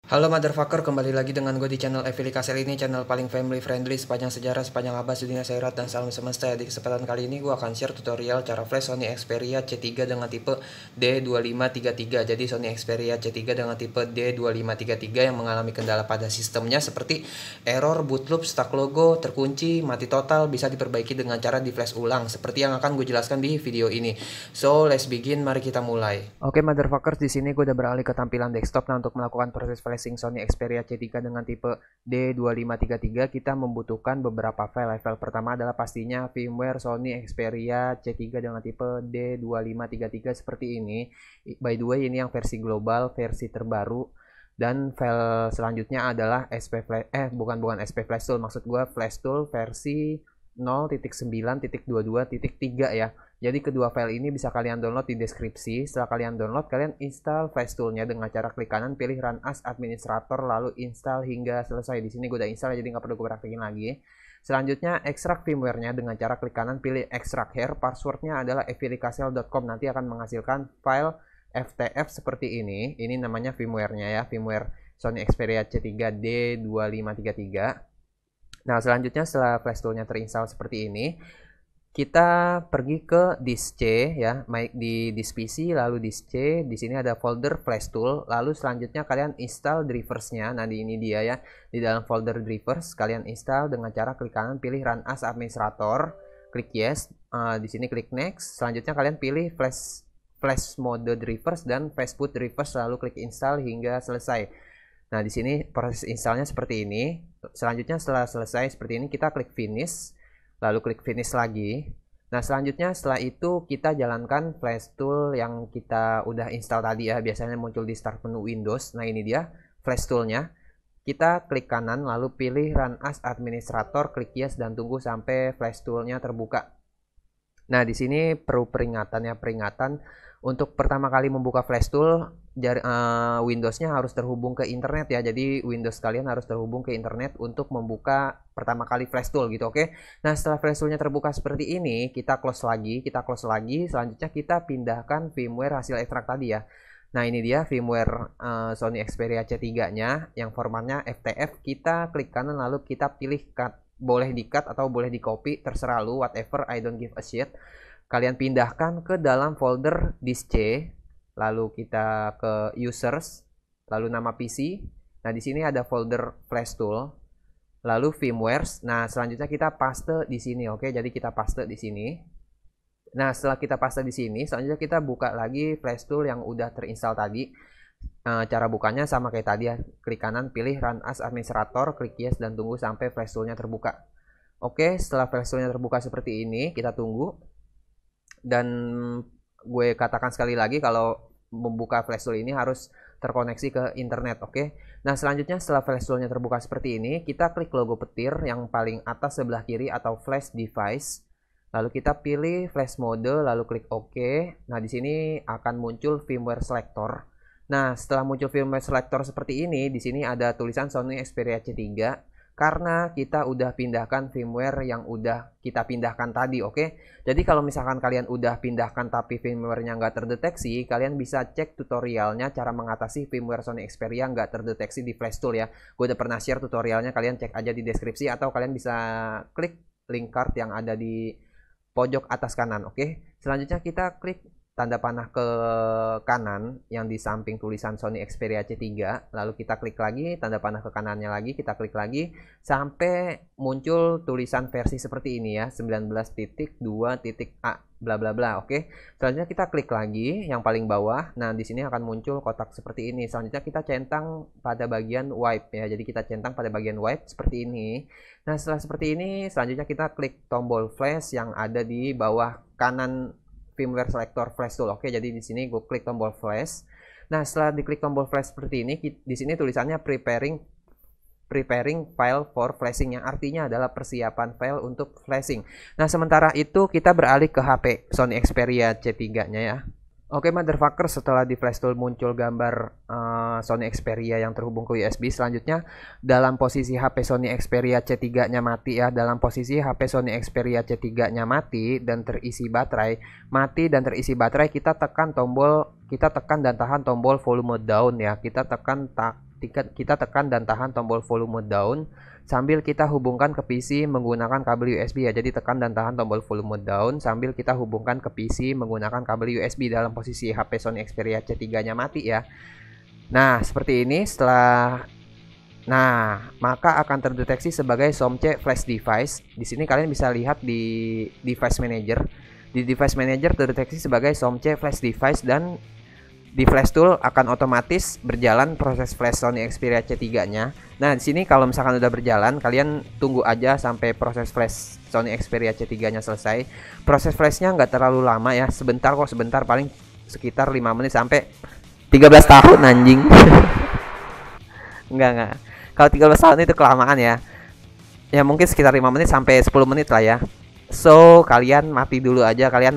Halo motherfucker, kembali lagi dengan gue di channel Evili Kasel ini, channel paling family friendly sepanjang sejarah, sepanjang abad, dunia akhirat, dan salam semesta. Di kesempatan kali ini gue akan share tutorial cara flash Sony Xperia C3 dengan tipe D2533. Jadi Sony Xperia C3 dengan tipe D2533 yang mengalami kendala pada sistemnya seperti error, boot loop, stuck logo, terkunci, mati total, bisa diperbaiki dengan cara di flash ulang seperti yang akan gue jelaskan di video ini. So let's begin, mari kita mulai. Oke motherfuckers, di sini gue udah beralih ke tampilan desktop. Nah, untuk melakukan proses flashing Sony Xperia C3 dengan tipe D2533, kita membutuhkan beberapa file. File pertama adalah pastinya firmware Sony Xperia C3 dengan tipe D2533 seperti ini. By the way, ini yang versi global, versi terbaru. Dan file selanjutnya adalah bukan SP Flash Tool, maksud gue Flash Tool versi 0.9.22.3 ya. Jadi kedua file ini bisa kalian download di deskripsi. Setelah kalian download, kalian install Flash Tool-nya dengan cara klik kanan, pilih Run as Administrator, lalu install hingga selesai. Di sini gue udah install, jadi nggak perlu gue praktekin lagi. Selanjutnya, ekstrak firmware-nya dengan cara klik kanan, pilih Extract Here. Passwordnya adalah evilicasel.com. Nanti akan menghasilkan file FTF seperti ini. Ini namanya firmware-nya ya, firmware Sony Xperia C3 D2533. Nah, selanjutnya setelah Flash Tool-nya terinstall seperti ini, kita pergi ke disk C ya, baik di disk PC lalu disk C. Di sini ada folder Flash Tool. Lalu selanjutnya kalian install drivers-nya. Nah, ini dia ya. Di dalam folder drivers kalian install dengan cara klik kanan, pilih Run as Administrator, klik yes. Di sini klik next. Selanjutnya kalian pilih flash mode drivers dan fastboot drivers, lalu klik install hingga selesai. Nah, di sini proses installnya seperti ini. Selanjutnya setelah selesai seperti ini, kita klik finish, lalu klik finish lagi. Nah, selanjutnya setelah itu kita jalankan Flash Tool yang kita udah install tadi ya. Biasanya muncul di start menu Windows. Nah, ini dia Flash Tool-nya. Kita klik kanan, lalu pilih Run as Administrator, klik yes, dan tunggu sampai Flash Tool-nya terbuka. Nah, di sini perlu peringatan untuk pertama kali membuka Flash Tool, Windows-nya harus terhubung ke internet ya. Jadi Windows kalian harus terhubung ke internet untuk membuka pertama kali Flash Tool gitu, oke. Nah, setelah Flash Tool-nya terbuka seperti ini, kita close lagi. Selanjutnya kita pindahkan firmware hasil ekstrak tadi ya. Nah, ini dia firmware Sony Xperia C3-nya yang formatnya FTF. Kita klik kanan, lalu kita pilih cut. Boleh di cut atau boleh di copy, terserah lu, whatever, I don't give a shit. Kalian pindahkan ke dalam folder disk C, lalu kita ke users, lalu nama PC. Nah, di sini ada folder Flash Tool, lalu firmwares. Nah, selanjutnya kita paste di sini, oke. Jadi kita paste di sini. Nah, setelah kita paste di sini, selanjutnya kita buka lagi Flash Tool yang udah terinstall tadi. Cara bukanya sama kayak tadi ya. Klik kanan, pilih Run as Administrator, klik yes, dan tunggu sampai Flash Tool-nya terbuka. Oke, setelah Flash Tool-nya terbuka seperti ini, kita tunggu. Dan gue katakan sekali lagi kalau membuka Flash Tool ini harus terkoneksi ke internet, oke. Nah, selanjutnya setelah Flash Tool-nya terbuka seperti ini, kita klik logo petir yang paling atas sebelah kiri atau Flash Device. Lalu kita pilih Flash Mode, lalu klik OK. Nah, di sini akan muncul firmware selector. Nah, setelah muncul firmware selector seperti ini, di sini ada tulisan Sony Xperia C3 karena kita udah pindahkan firmware yang udah kita pindahkan tadi, oke. Jadi kalau misalkan kalian udah pindahkan tapi firmware-nya nggak terdeteksi, kalian bisa cek tutorialnya cara mengatasi firmware Sony Xperia nggak terdeteksi di Flash Tool ya. Gue udah pernah share tutorialnya, kalian cek aja di deskripsi atau kalian bisa klik link card yang ada di pojok atas kanan, oke. Selanjutnya kita klik tanda panah ke kanan yang di samping tulisan Sony Xperia C3, lalu kita klik lagi, tanda panah ke kanannya lagi, kita klik lagi sampai muncul tulisan versi seperti ini ya, 19.2.a bla bla bla, oke. Selanjutnya kita klik lagi yang paling bawah. Nah, di sini akan muncul kotak seperti ini. Selanjutnya kita centang pada bagian wipe ya. Jadi kita centang pada bagian wipe seperti ini. Nah, setelah seperti ini, selanjutnya kita klik tombol flash yang ada di bawah kanan firmware selector Flash Tool. Oke, jadi di sini gue klik tombol flash. Nah, setelah diklik tombol flash seperti ini, di sini tulisannya preparing file for flashing, yang artinya adalah persiapan file untuk flashing. Nah, sementara itu kita beralih ke HP Sony Xperia C3-nya ya. Oke motherfucker, setelah di Flash Tool muncul gambar Sony Xperia yang terhubung ke USB. Selanjutnya dalam posisi HP Sony Xperia C3-nya mati ya. Dalam posisi HP Sony Xperia C3-nya mati dan terisi baterai, kita tekan dan tahan tombol volume down ya. Kita tekan kita tekan dan tahan tombol volume down sambil kita hubungkan ke PC menggunakan kabel USB ya. Jadi tekan dan tahan tombol volume down sambil kita hubungkan ke PC menggunakan kabel USB dalam posisi HP Sony Xperia C3-nya mati ya. Nah, seperti ini. Maka akan terdeteksi sebagai SOMC flash device. Di sini kalian bisa lihat di device manager. Di device manager terdeteksi sebagai SOMC flash device dan di flash tool akan otomatis berjalan proses flash Sony Xperia C3-nya. Nah, di sini kalau misalkan udah berjalan, kalian tunggu aja sampai proses flash Sony Xperia C3-nya selesai. Proses flashnya nggak terlalu lama ya, sebentar kok, sebentar, paling sekitar 5 menit sampai 13 tahun anjing. Enggak. Kalau 13 tahun itu kelamaan ya. Ya mungkin sekitar 5 menit sampai 10 menit lah ya. So, kalian mati dulu aja, kalian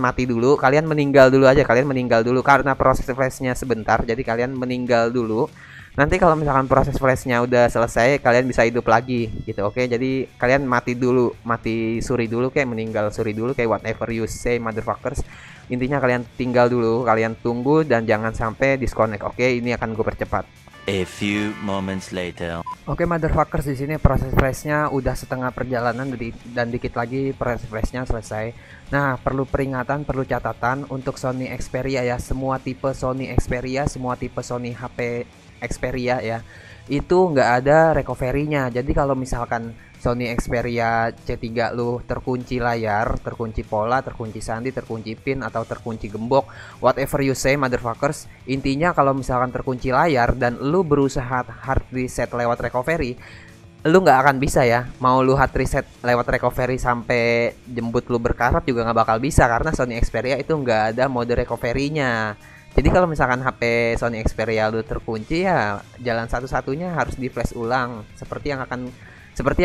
meninggal dulu aja, karena proses flashnya sebentar, jadi kalian meninggal dulu. Nanti kalau misalkan proses flashnya udah selesai, kalian bisa hidup lagi gitu, oke? Jadi kalian mati dulu, mati suri dulu, kayak meninggal suri dulu, kayak whatever you say motherfuckers. Intinya kalian tinggal dulu, kalian tunggu dan jangan sampai disconnect, oke? Ini akan gue percepat. A few moments later. Oke motherfuckers, di sini proses flashnya udah setengah perjalanan dan dikit lagi proses flashnya selesai. Nah, perlu peringatan, perlu catatan untuk Sony Xperia ya. Semua tipe Sony Xperia, semua tipe Sony HP Xperia ya, itu nggak ada recovery-nya. Jadi kalau misalkan Sony Xperia C3 lu terkunci layar, terkunci pola, terkunci sandi, terkunci pin, atau terkunci gembok, whatever you say motherfuckers, intinya kalau misalkan terkunci layar dan lu berusaha hard reset lewat recovery, lu nggak akan bisa ya. Mau lu hard reset lewat recovery sampai jembut lu berkarat juga nggak bakal bisa, karena Sony Xperia itu nggak ada mode recovery-nya. Jadi kalau misalkan HP Sony Xperia lu terkunci ya, jalan satu-satunya harus di flash ulang seperti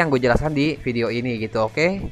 yang gue jelaskan di video ini gitu, oke?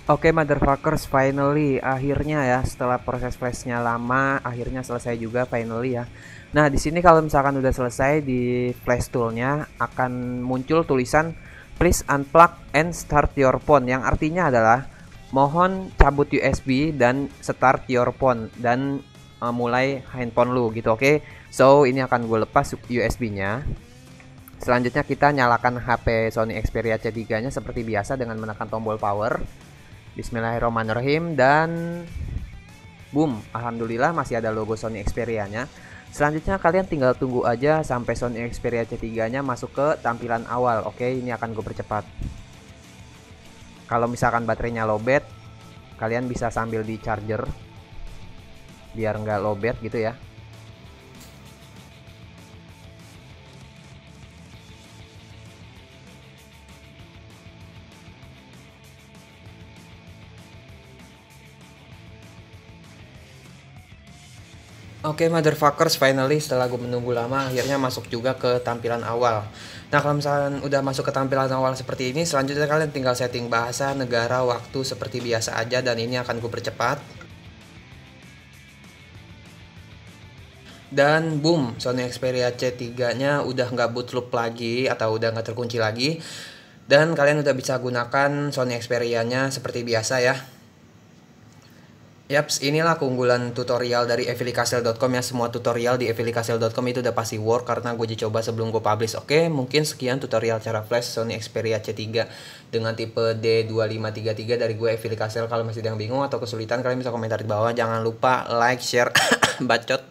Oke motherfuckers, finally akhirnya ya, setelah proses flashnya lama akhirnya selesai juga finally ya. Nah, di sini kalau misalkan udah selesai, di flash toolnya akan muncul tulisan please unplug and start your phone, yang artinya adalah mohon cabut USB dan start your phone, dan mulai handphone lu gitu, oke? So ini akan gue lepas USB-nya. Selanjutnya kita nyalakan HP Sony Xperia C3 nya seperti biasa dengan menekan tombol power. Bismillahirrahmanirrahim, dan boom, alhamdulillah masih ada logo Sony Xperia nya. Selanjutnya kalian tinggal tunggu aja sampai Sony Xperia C3 nya masuk ke tampilan awal. Oke, ini akan gue percepat. Kalau misalkan baterainya lowbat, kalian bisa sambil di charger biar nggak lowbat gitu ya. Oke motherfuckers, finally setelah gue menunggu lama akhirnya masuk juga ke tampilan awal. Nah, kalau misalkan udah masuk ke tampilan awal seperti ini, selanjutnya kalian tinggal setting bahasa, negara, waktu seperti biasa aja, dan ini akan gue percepat. Dan boom, Sony Xperia C3 nya udah nggak boot loop lagi atau udah nggak terkunci lagi, dan kalian udah bisa gunakan Sony Xperia nya seperti biasa ya. Yaps, inilah keunggulan tutorial dari evilicastle.com ya. Semua tutorial di evilicastle.com itu udah pasti work karena gue uji coba sebelum gue publish. Oke, mungkin sekian tutorial cara flash Sony Xperia C3 dengan tipe D2533 dari gue Evilicastle. Kalau masih ada yang bingung atau kesulitan, kalian bisa komentar di bawah. Jangan lupa like, share, bacot.